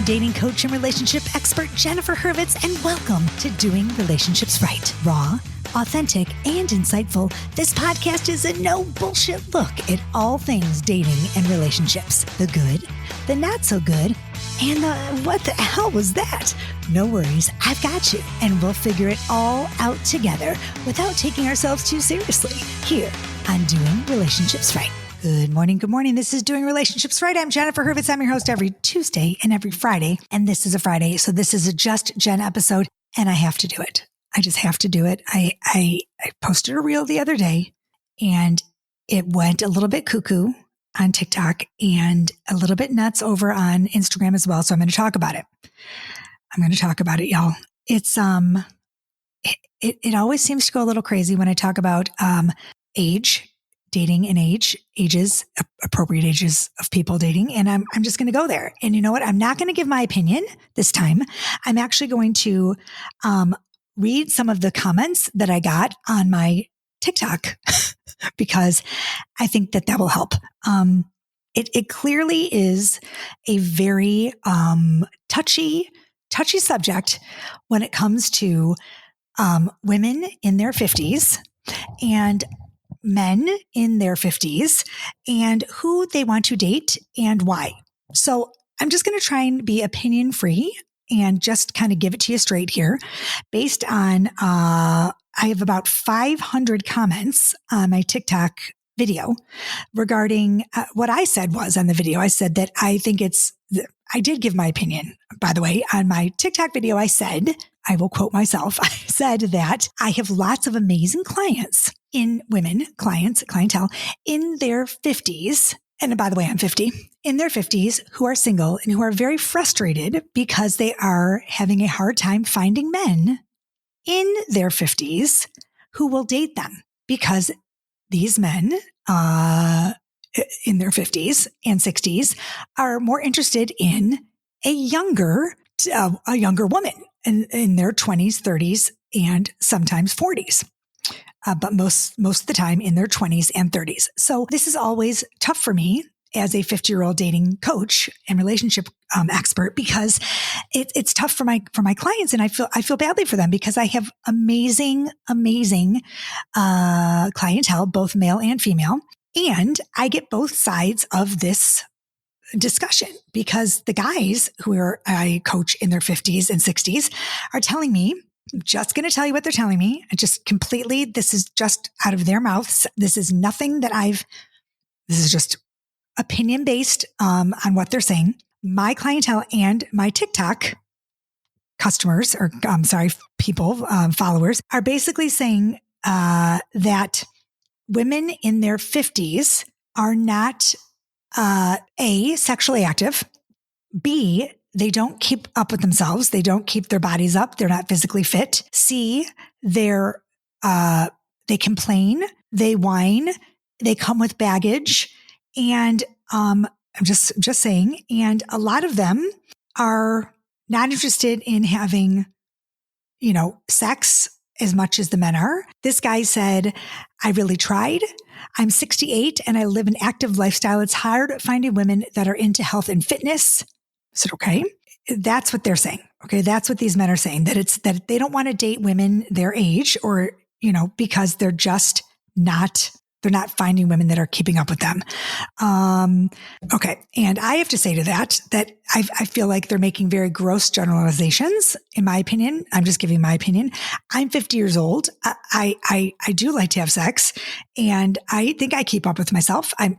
I'm dating coach and relationship expert Jennifer Hurwitz, and welcome to Doing Relationships Right. Raw, authentic, and insightful, this podcast is a no bullshit look at all things dating and relationships. The good, the not so good, and the what the hell was that? No worries, I've got you, and we'll figure it all out together without taking ourselves too seriously here on Doing Relationships Right. Good morning. Good morning. This is Doing Relationships Right. I'm Jennifer Hurwitz. I'm your host every Tuesday and every Friday. And this is a Friday. So this is a Just Jen episode, and I have to do it. I just have to do it. I posted a reel the other day, and it went a little bit cuckoo on TikTok and a little bit nuts over on Instagram as well. So I'm going to talk about it. Y'all. It's, it always seems to go a little crazy when I talk about, age, dating and ages, appropriate ages of people dating. And I'm just going to go there. And you know what? I'm not going to give my opinion this time. I'm actually going to, read some of the comments that I got on my TikTok because I think that will help. It clearly is a very, touchy subject when it comes to, women in their 50s and men in their 50s and who they want to date and why. So I'm just going to try and be opinion free and just kind of give it to you straight here based on, I have about 500 comments on my TikTok video regarding what I said was on the video. I said that I think I did give my opinion, by the way, on my TikTok video. I said, I will quote myself. I said that I have lots of amazing clientele in their 50s. And by the way, I'm 50, in their 50s who are single and who are very frustrated because they are having a hard time finding men in their 50s who will date them because these men, in their 50s and 60s are more interested in a younger woman in their 20s, 30s, and sometimes 40s. But most of the time in their 20s and 30s. So this is always tough for me as a 50-year-old dating coach and relationship expert because it's tough for my clients, and I feel badly for them because I have amazing clientele, both male and female, and I get both sides of this discussion because the guys I coach in their 50s and 60s are telling me. I'm just going to tell you what they're telling me. This is just out of their mouths. This is nothing this is just opinion based on what they're saying. My clientele and my TikTok customers, followers are basically saying that women in their 50s are not A, sexually active, B, they don't keep up with themselves. They don't keep their bodies up. They're not physically fit. C, they complain, they whine, they come with baggage. And, I'm just saying, and a lot of them are not interested in having, sex as much as the men are. This guy said, I really tried. I'm 68 and I live an active lifestyle. It's hard finding women that are into health and fitness. I said, okay, that's what they're saying. Okay. That's what these men are saying, that they don't want to date women their age or, because they're not finding women that are keeping up with them. Okay. And I have to say to that I feel like they're making very gross generalizations, in my opinion. I'm just giving my opinion. I'm 50 years old. I do like to have sex, and I think I keep up with myself. I'm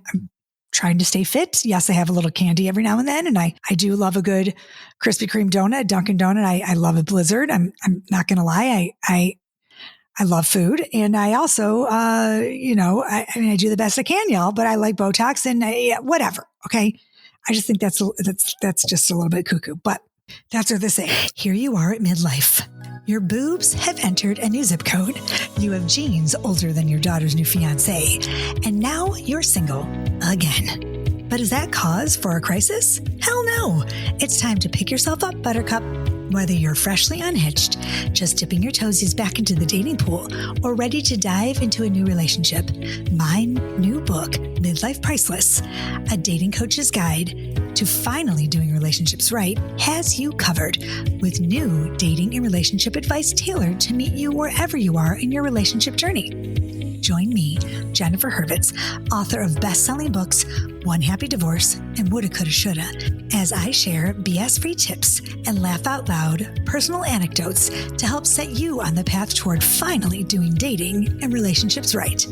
trying to stay fit. Yes, I have a little candy every now and then. And I do love a good Krispy Kreme donut, Dunkin' Donut. I love a Blizzard. I'm not going to lie. I love food. And I also, I do the best I can, y'all, but I like Botox and whatever. Okay. I just think that's just a little bit cuckoo, but that's what they say. Here you are at midlife. Your boobs have entered a new zip code. You have genes older than your daughter's new fiance. And now you're single again. But is that cause for a crisis? Hell no. It's time to pick yourself up, Buttercup. Whether you're freshly unhitched, just dipping your toesies back into the dating pool, or ready to dive into a new relationship, my new book, Midlife Priceless, a dating coach's guide to finally doing relationships right, has you covered with new dating and relationship advice tailored to meet you wherever you are in your relationship journey. Join me, Jennifer Hurwitz, author of best-selling books, One Happy Divorce and Woulda, Coulda, Shoulda, as I share BS-free tips and laugh out loud personal anecdotes to help set you on the path toward finally doing dating and relationships right.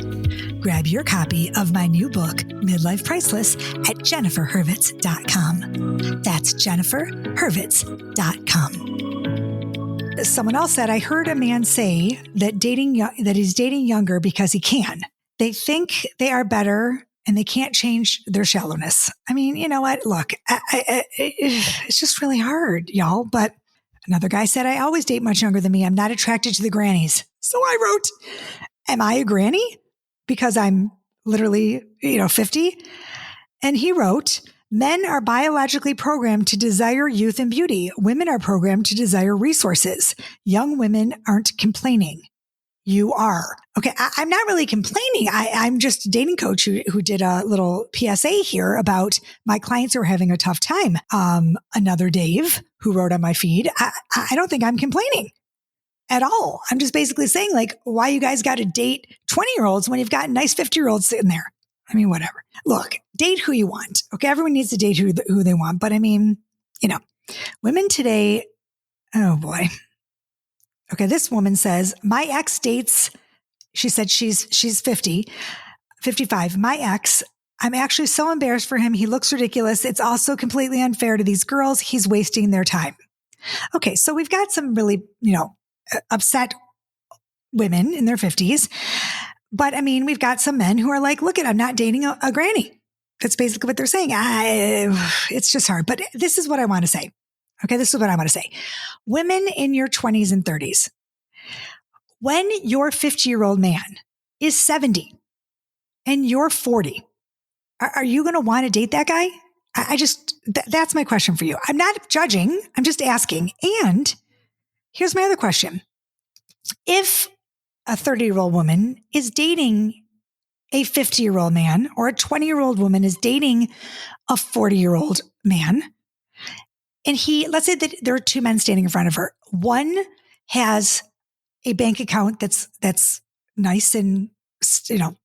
Grab your copy of my new book, Midlife Priceless, at jenniferhurwitz.com. That's jenniferhurwitz.com. Someone else said, I heard a man say that he's dating younger because he can. They think they are better and they can't change their shallowness. I mean, you know what? Look, it's just really hard, y'all. But another guy said, I always date much younger than me. I'm not attracted to the grannies. So I wrote, am I a granny? Because I'm literally, 50. And he wrote, men are biologically programmed to desire youth and beauty. Women are programmed to desire resources. Young women aren't complaining. You are. Okay, I'm not really complaining. I'm just a dating coach who did a little PSA here about my clients who are having a tough time. Another Dave who wrote on my feed, I don't think I'm complaining at all. I'm just basically saying, like, why you guys got to date 20-year-olds when you've got nice 50-year-olds sitting there? I mean, whatever. Look, date who you want. Okay. Everyone needs to date who they want. But I mean, women today, oh boy. Okay. This woman says, my ex dates, she said she's 55. My ex, I'm actually so embarrassed for him. He looks ridiculous. It's also completely unfair to these girls. He's wasting their time. Okay. So we've got some really, upset women in their 50s. But I mean, we've got some men who are like, look I'm not dating a granny. That's basically what they're saying. It's just hard. But this is what I want to say. Okay. This is what I want to say. Women in your 20s and 30s, when your 50-year-old man is 70 and you're 40, are you going to want to date that guy? That's my question for you. I'm not judging. I'm just asking. And here's my other question. If a 30-year-old woman is dating a 50-year-old man, or a 20-year-old woman is dating a 40-year-old man, and let's say that there are two men standing in front of her. One has a bank account that's nice and,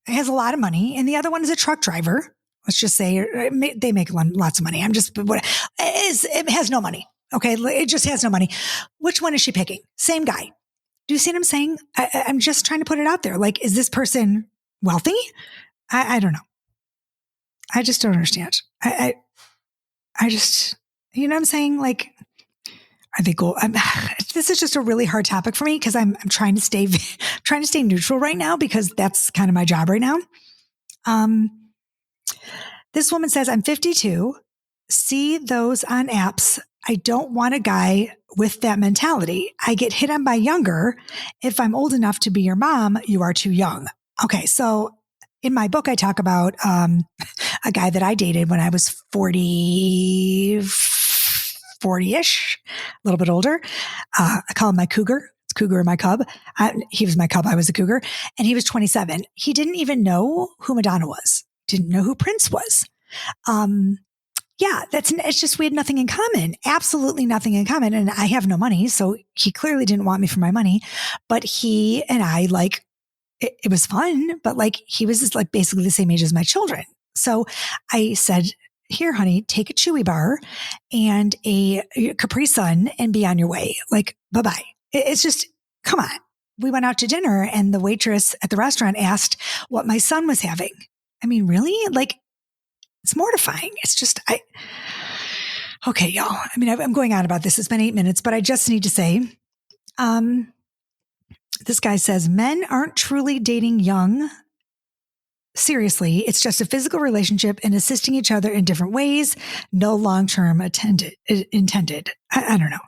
has a lot of money, and the other one is a truck driver. Let's just say they make lots of money. It has no money. Okay. It just has no money. Which one is she picking? Same guy. Do you see what I'm saying? I'm just trying to put it out there. Like, is this person wealthy? I don't know. I just don't understand. I just, you know what I'm saying? Like, are they cool? This is just a really hard topic for me because I'm trying to stay neutral right now because that's kind of my job right now. This woman says, I'm 52. See those on apps. I don't want a guy with that mentality. I get hit on by younger. If I'm old enough to be your mom, you are too young. Okay. So in my book, I talk about a guy that I dated when I was 40-ish, a little bit older. I call him my cougar. It's cougar and my cub. He was my cub. I was a cougar. And he was 27. He didn't even know who Madonna was. Didn't know who Prince was. Yeah, it's just, we had nothing in common, absolutely nothing in common. And I have no money. So he clearly didn't want me for my money, but he and I it was fun, but he was just basically the same age as my children. So I said, here, honey, take a Chewy bar and a Capri Sun and be on your way. Bye-bye. It's just, come on. We went out to dinner and the waitress at the restaurant asked what my son was having. I mean, really? It's mortifying. It's just, okay, y'all. I mean, I'm going on about this. It's been 8 minutes, but I just need to say, this guy says, men aren't truly dating young. Seriously, it's just a physical relationship and assisting each other in different ways. No long-term intended. I don't know.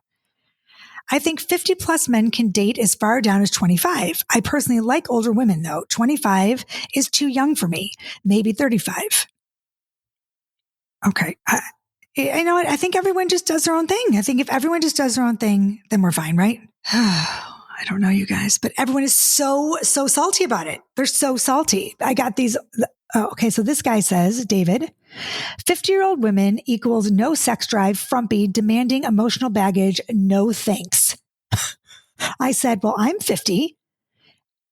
I think 50 plus men can date as far down as 25. I personally like older women though. 25 is too young for me. Maybe 35. Okay. you know what? I think everyone just does their own thing. I think if everyone just does their own thing, then we're fine, right? I don't know you guys, but everyone is so salty about it. They're so salty. I got these. Okay. So this guy says, David, 50-year-old women equals no sex drive, frumpy, demanding emotional baggage. No thanks. I said, well, I'm 50.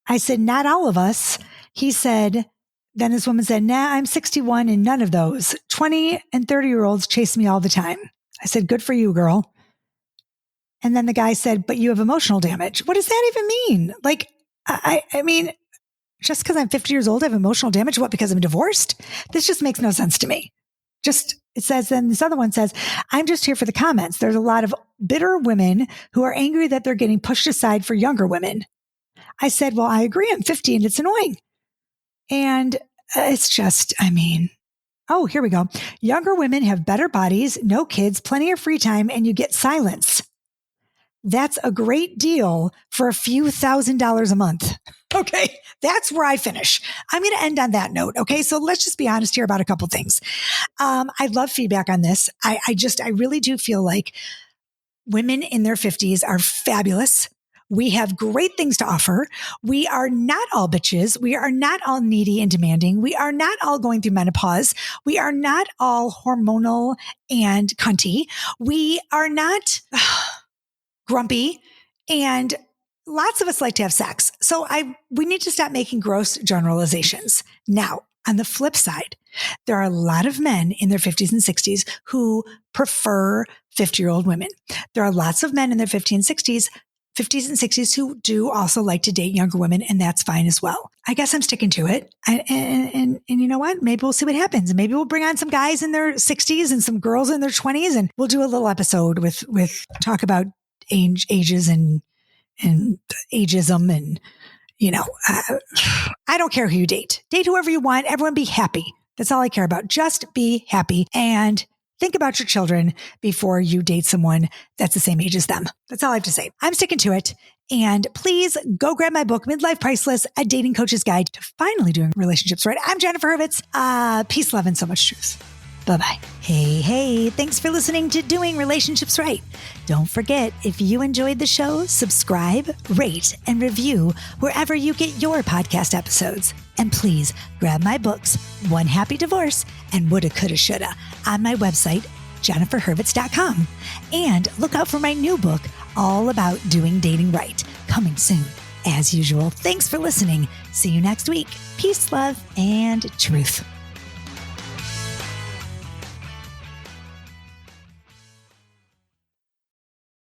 I said, not all of us. He said, then this woman said, nah, I'm 61 and none of those. 20 and 30-year-olds chase me all the time. I said, good for you, girl. And then the guy said, but you have emotional damage. What does that even mean? Like, I mean, just because I'm 50 years old, I have emotional damage. What, because I'm divorced? This just makes no sense to me. It says, then this other one says, I'm just here for the comments. There's a lot of bitter women who are angry that they're getting pushed aside for younger women. I said, well, I agree. I'm 50 and it's annoying. And it's just, I mean, oh, here we go. Younger women have better bodies, no kids, plenty of free time, and you get silence. That's a great deal for a few $1,000s a month. Okay. That's where I finish. I'm going to end on that note. Okay. So let's just be honest here about a couple things. I love feedback on this. I really do feel like women in their 50s are fabulous. We have great things to offer. We are not all bitches. We are not all needy and demanding. We are not all going through menopause. We are not all hormonal and cunty. We are not grumpy, and lots of us like to have sex. So we need to stop making gross generalizations. Now, on the flip side, there are a lot of men in their 50s and 60s who prefer 50-year-old women. There are lots of men in their 50s and 60s who do also like to date younger women, and that's fine as well. I guess I'm sticking to it. And you know what? Maybe we'll see what happens. Maybe we'll bring on some guys in their 60s and some girls in their 20s, and we'll do a little episode with talk about ages and ageism. And, you know, I don't care who you date. Date whoever you want. Everyone be happy. That's all I care about. Just be happy and think about your children before you date someone that's the same age as them. That's all I have to say. I'm sticking to it. And please go grab my book, Midlife, Priceless, A Dating Coach's Guide to Finally Doing Relationships Right. I'm Jennifer Hurwitz. Peace, love, and so much truth. Bye-bye. Hey, thanks for listening to Doing Relationships Right. Don't forget, if you enjoyed the show, subscribe, rate, and review wherever you get your podcast episodes. And please grab my books, One Happy Divorce and Woulda, Coulda, Shoulda, on my website, jenniferhurwitz.com. And look out for my new book, all about doing dating right, coming soon. As usual, thanks for listening. See you next week. Peace, love, and truth.